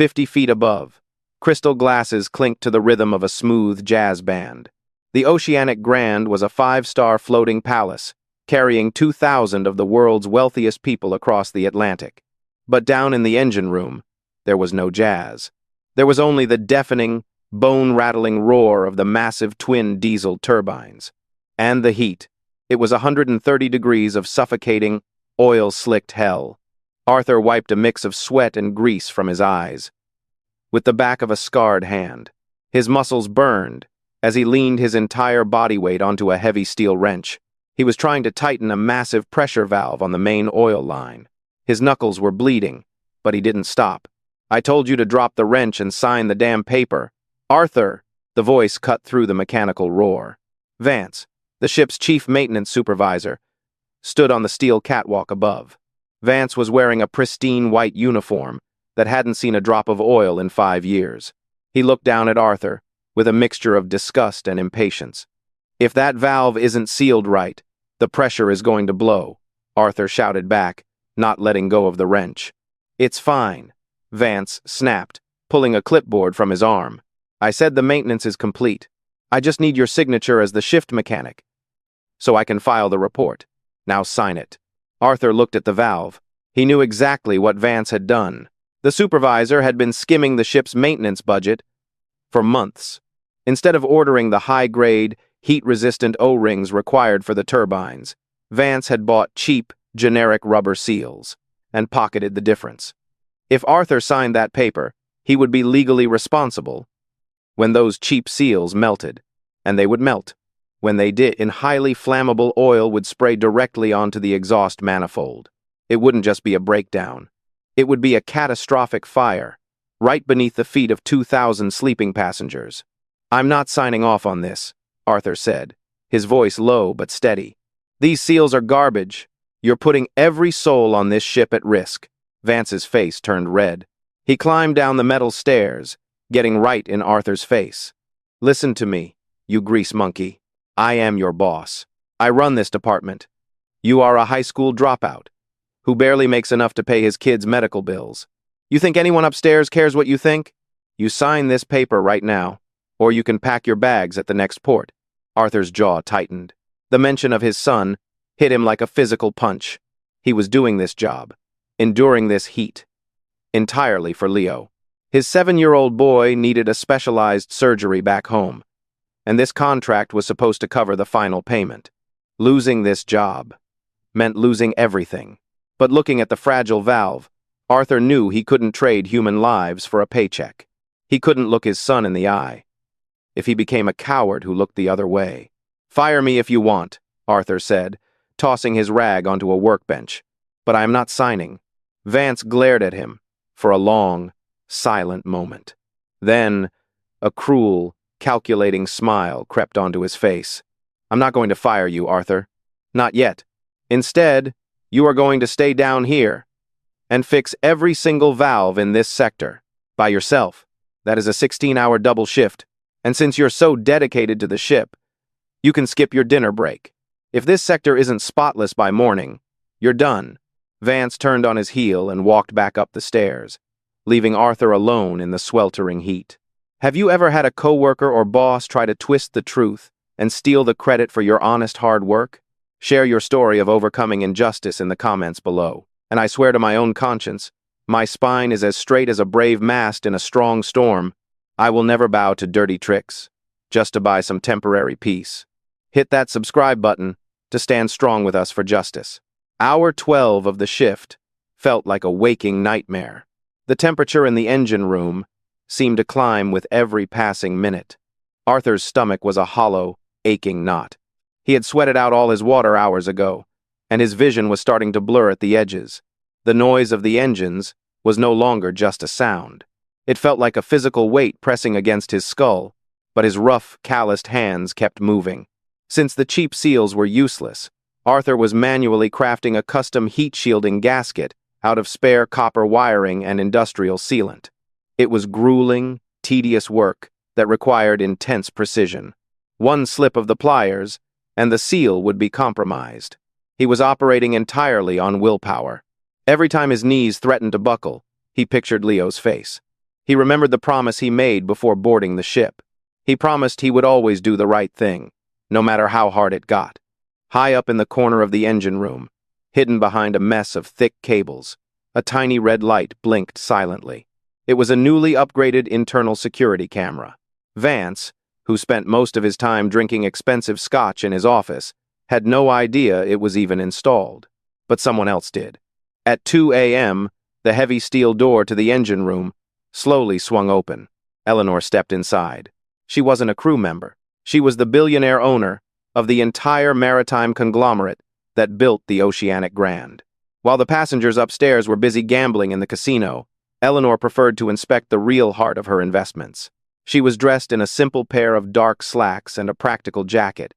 50 feet above. Crystal glasses clinked to the rhythm of a smooth jazz band. The Oceanic Grand was a 5-star floating palace, carrying 2,000 of the world's wealthiest people across the Atlantic. But down in the engine room, there was no jazz. There was only the deafening, bone-rattling roar of the massive twin diesel turbines. And the heat. It was 130 degrees of suffocating, oil-slicked hell. Arthur wiped a mix of sweat and grease from his eyes, with the back of a scarred hand. His muscles burned as he leaned his entire body weight onto a heavy steel wrench. He was trying to tighten a massive pressure valve on the main oil line. His knuckles were bleeding, but he didn't stop. "I told you to drop the wrench and sign the damn paper." "Arthur!" The voice cut through the mechanical roar. Vance, the ship's chief maintenance supervisor, stood on the steel catwalk above. Vance was wearing a pristine white uniform that hadn't seen a drop of oil in 5 years. He looked down at Arthur with a mixture of disgust and impatience. "If that valve isn't sealed right, the pressure is going to blow," Arthur shouted back, not letting go of the wrench. "It's fine," Vance snapped, pulling a clipboard from his arm. "I said the maintenance is complete. I just need your signature as the shift mechanic, so I can file the report. Now sign it." Arthur looked at the valve. He knew exactly what Vance had done. The supervisor had been skimming the ship's maintenance budget for months. Instead of ordering the high-grade, heat-resistant O-rings required for the turbines, Vance had bought cheap, generic rubber seals and pocketed the difference. If Arthur signed that paper, he would be legally responsible when those cheap seals melted, and they would melt. When they did, highly flammable oil would spray directly onto the exhaust manifold. It wouldn't just be a breakdown. It would be a catastrophic fire, right beneath the feet of 2,000 sleeping passengers. "I'm not signing off on this," Arthur said, his voice low but steady. "These seals are garbage. You're putting every soul on this ship at risk." Vance's face turned red. He climbed down the metal stairs, getting right in Arthur's face. "Listen to me, you grease monkey. I am your boss. I run this department. You are a high school dropout who barely makes enough to pay his kids' medical bills. You think anyone upstairs cares what you think? You sign this paper right now, or you can pack your bags at the next port." Arthur's jaw tightened. The mention of his son hit him like a physical punch. He was doing this job, enduring this heat, entirely for Leo. His 7-year-old boy needed a specialized surgery back home, and this contract was supposed to cover the final payment. Losing this job meant losing everything. But looking at the fragile valve, Arthur knew he couldn't trade human lives for a paycheck. He couldn't look his son in the eye if he became a coward who looked the other way. "Fire me if you want," Arthur said, tossing his rag onto a workbench. "But I am not signing." Vance glared at him for a long, silent moment. Then, a cruel, calculating smile crept onto his face. "I'm not going to fire you, Arthur. Not yet. Instead, you are going to stay down here and fix every single valve in this sector by yourself. That is a 16-hour double shift, and since you're so dedicated to the ship, you can skip your dinner break. If this sector isn't spotless by morning, you're done." Vance turned on his heel and walked back up the stairs, leaving Arthur alone in the sweltering heat. Have you ever had a coworker or boss try to twist the truth and steal the credit for your honest hard work? Share your story of overcoming injustice in the comments below. And I swear to my own conscience, my spine is as straight as a brave mast in a strong storm. I will never bow to dirty tricks, just to buy some temporary peace. Hit that subscribe button to stand strong with us for justice. Hour 12 of the shift felt like a waking nightmare. The temperature in the engine room seemed to climb with every passing minute. Arthur's stomach was a hollow, aching knot. He had sweated out all his water hours ago, and his vision was starting to blur at the edges. The noise of the engines was no longer just a sound. It felt like a physical weight pressing against his skull, but his rough, calloused hands kept moving. Since the cheap seals were useless, Arthur was manually crafting a custom heat-shielding gasket out of spare copper wiring and industrial sealant. It was grueling, tedious work that required intense precision. One slip of the pliers, and the seal would be compromised. He was operating entirely on willpower. Every time his knees threatened to buckle, he pictured Leo's face. He remembered the promise he made before boarding the ship. He promised he would always do the right thing, no matter how hard it got. High up in the corner of the engine room, hidden behind a mess of thick cables, a tiny red light blinked silently. It was a newly upgraded internal security camera. Vance, who spent most of his time drinking expensive scotch in his office, had no idea it was even installed. But someone else did. At 2 a.m., the heavy steel door to the engine room slowly swung open. Eleanor stepped inside. She wasn't a crew member. She was the billionaire owner of the entire maritime conglomerate that built the Oceanic Grand. While the passengers upstairs were busy gambling in the casino, Eleanor preferred to inspect the real heart of her investments. She was dressed in a simple pair of dark slacks and a practical jacket,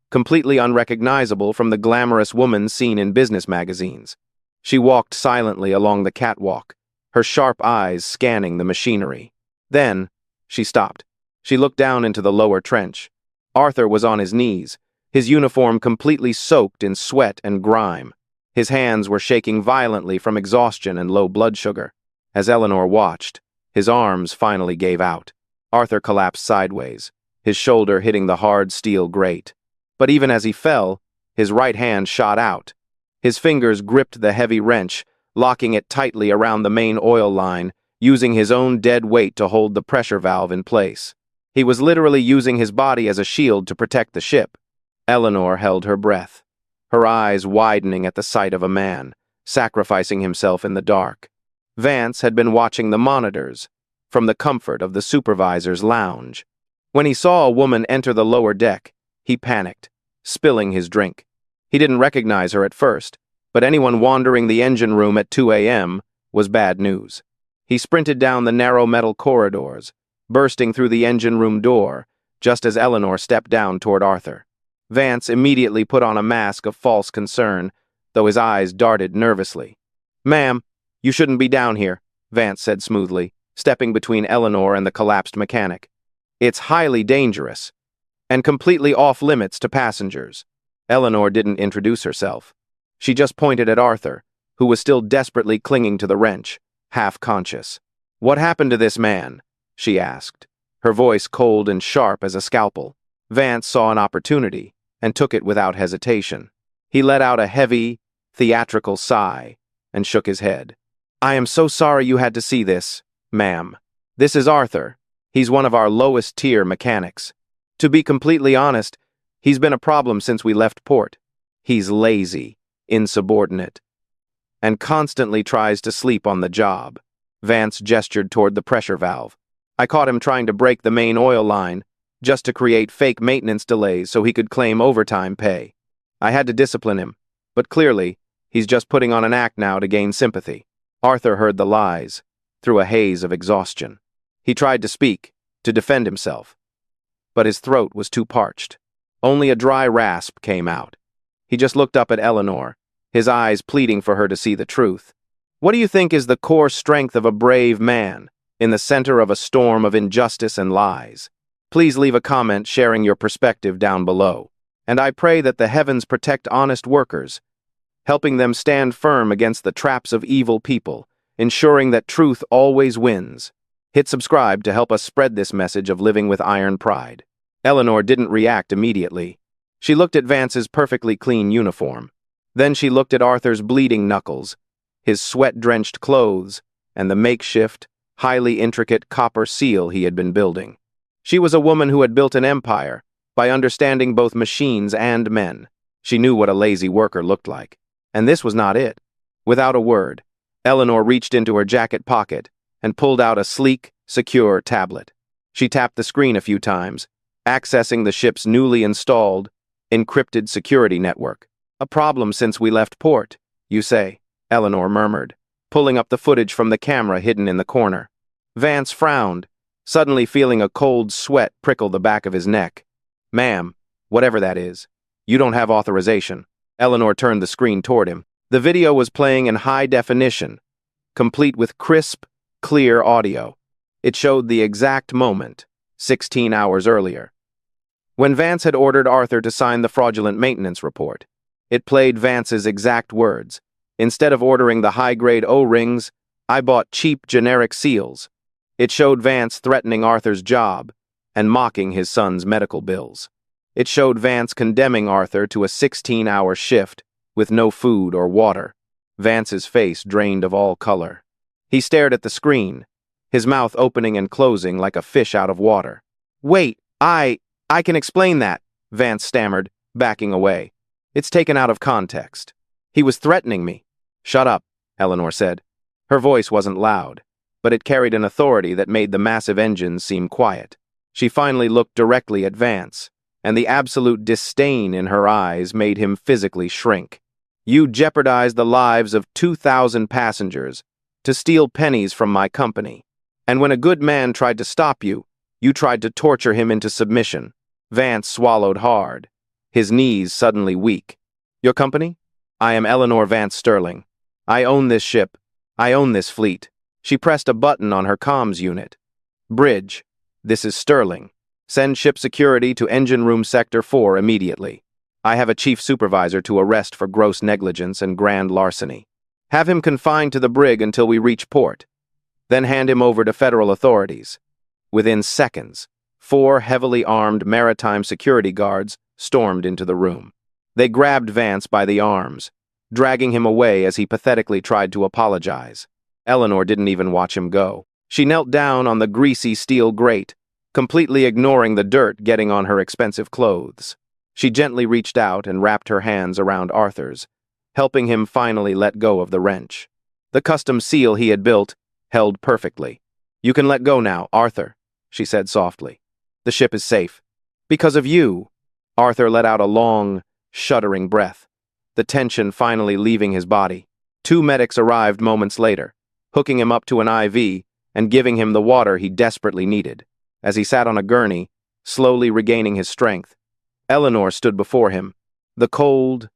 completely unrecognizable from the glamorous woman seen in business magazines. She walked silently along the catwalk, her sharp eyes scanning the machinery. Then, she stopped. She looked down into the lower trench. Arthur was on his knees, his uniform completely soaked in sweat and grime. His hands were shaking violently from exhaustion and low blood sugar. As Eleanor watched, his arms finally gave out. Arthur collapsed sideways, his shoulder hitting the hard steel grate. But even as he fell, his right hand shot out. His fingers gripped the heavy wrench, locking it tightly around the main oil line, using his own dead weight to hold the pressure valve in place. He was literally using his body as a shield to protect the ship. Eleanor held her breath, her eyes widening at the sight of a man, sacrificing himself in the dark. Vance had been watching the monitors from the comfort of the supervisor's lounge. When he saw a woman enter the lower deck, he panicked, spilling his drink. He didn't recognize her at first, but anyone wandering the engine room at 2 a.m. was bad news. He sprinted down the narrow metal corridors, bursting through the engine room door, just as Eleanor stepped down toward Arthur. Vance immediately put on a mask of false concern, though his eyes darted nervously. "Ma'am, you shouldn't be down here," Vance said smoothly, stepping between Eleanor and the collapsed mechanic. "It's highly dangerous, and completely off-limits to passengers." Eleanor didn't introduce herself. She just pointed at Arthur, who was still desperately clinging to the wrench, half-conscious. "What happened to this man?" she asked, her voice cold and sharp as a scalpel. Vance saw an opportunity and took it without hesitation. He let out a heavy, theatrical sigh and shook his head. "I am so sorry you had to see this, ma'am. This is Arthur. He's one of our lowest-tier mechanics. To be completely honest, he's been a problem since we left port. He's lazy, insubordinate, and constantly tries to sleep on the job." Vance gestured toward the pressure valve. "I caught him trying to break the main oil line, just to create fake maintenance delays so he could claim overtime pay. I had to discipline him, but clearly, he's just putting on an act now to gain sympathy." Arthur heard the lies, through a haze of exhaustion. He tried to speak, to defend himself, but his throat was too parched. Only a dry rasp came out. He just looked up at Eleanor, his eyes pleading for her to see the truth. "What do you think is the core strength of a brave man in the center of a storm of injustice and lies? Please leave a comment sharing your perspective down below. And I pray that the heavens protect honest workers, helping them stand firm against the traps of evil people, ensuring that truth always wins. Hit subscribe to help us spread this message of living with iron pride." Eleanor didn't react immediately. She looked at Vance's perfectly clean uniform. Then she looked at Arthur's bleeding knuckles, his sweat-drenched clothes, and the makeshift, highly intricate copper seal he had been building. She was a woman who had built an empire by understanding both machines and men. She knew what a lazy worker looked like. And this was not it. Without a word, Eleanor reached into her jacket pocket and pulled out a sleek, secure tablet. She tapped the screen a few times, accessing the ship's newly installed, encrypted security network. "A problem since we left port, you say?" Eleanor murmured, pulling up the footage from the camera hidden in the corner. Vance frowned, suddenly feeling a cold sweat prickle the back of his neck. "Ma'am, whatever that is, you don't have authorization." Eleanor turned the screen toward him. The video was playing in high definition, complete with crisp, clear audio. It showed the exact moment, 16 hours earlier, when Vance had ordered Arthur to sign the fraudulent maintenance report. It played Vance's exact words. "Instead of ordering the high-grade O-rings, I bought cheap generic seals. It showed Vance threatening Arthur's job and mocking his son's medical bills. It showed Vance condemning Arthur to a 16-hour shift with no food or water. Vance's face drained of all color. He stared at the screen, his mouth opening and closing like a fish out of water. "Wait, I can explain that," Vance stammered, backing away. "It's taken out of context. He was threatening me." "Shut up," Eleanor said. Her voice wasn't loud, but it carried an authority that made the massive engines seem quiet. She finally looked directly at Vance, and the absolute disdain in her eyes made him physically shrink. "You jeopardized the lives of 2,000 passengers to steal pennies from my company. And when a good man tried to stop you, you tried to torture him into submission." Vance swallowed hard, his knees suddenly weak. "Your company? I am Eleanor Vance Sterling. I own this ship. I own this fleet." She pressed a button on her comms unit. "Bridge, this is Sterling. Send ship security to engine room sector 4 immediately. I have a chief supervisor to arrest for gross negligence and grand larceny. Have him confined to the brig until we reach port. Then hand him over to federal authorities." Within seconds, 4 heavily armed maritime security guards stormed into the room. They grabbed Vance by the arms, dragging him away as he pathetically tried to apologize. Eleanor didn't even watch him go. She knelt down on the greasy steel grate, completely ignoring the dirt getting on her expensive clothes. She gently reached out and wrapped her hands around Arthur's, helping him finally let go of the wrench. The custom seal he had built held perfectly. "You can let go now, Arthur," she said softly. "The ship is safe. Because of you." Arthur let out a long, shuddering breath, the tension finally leaving his body. 2 medics arrived moments later, hooking him up to an IV and giving him the water he desperately needed. As he sat on a gurney, slowly regaining his strength, Eleanor stood before him. The cold,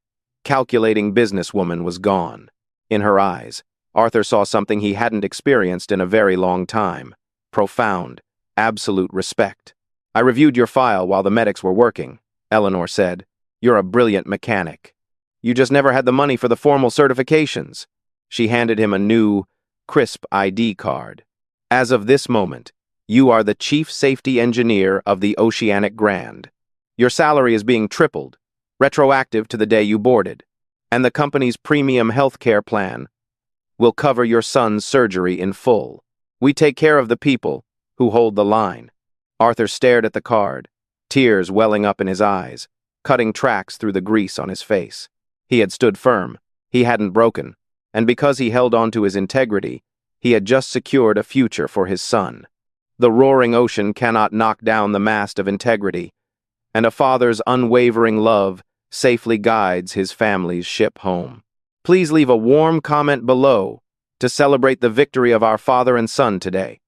calculating businesswoman was gone. In her eyes, Arthur saw something he hadn't experienced in a very long time: profound, absolute respect. "I reviewed your file while the medics were working," Eleanor said. "You're a brilliant mechanic. You just never had the money for the formal certifications." She handed him a new, crisp ID card. "As of this moment, you are the chief safety engineer of the Oceanic Grand. Your salary is being tripled, retroactive to the day you boarded, and the company's premium healthcare plan will cover your son's surgery in full. We take care of the people who hold the line." Arthur stared at the card, tears welling up in his eyes, cutting tracks through the grease on his face. He had stood firm. He hadn't broken. And because he held on to his integrity, he had just secured a future for his son. The roaring ocean cannot knock down the mast of integrity, and a father's unwavering love safely guides his family's ship home. Please leave a warm comment below to celebrate the victory of our father and son today.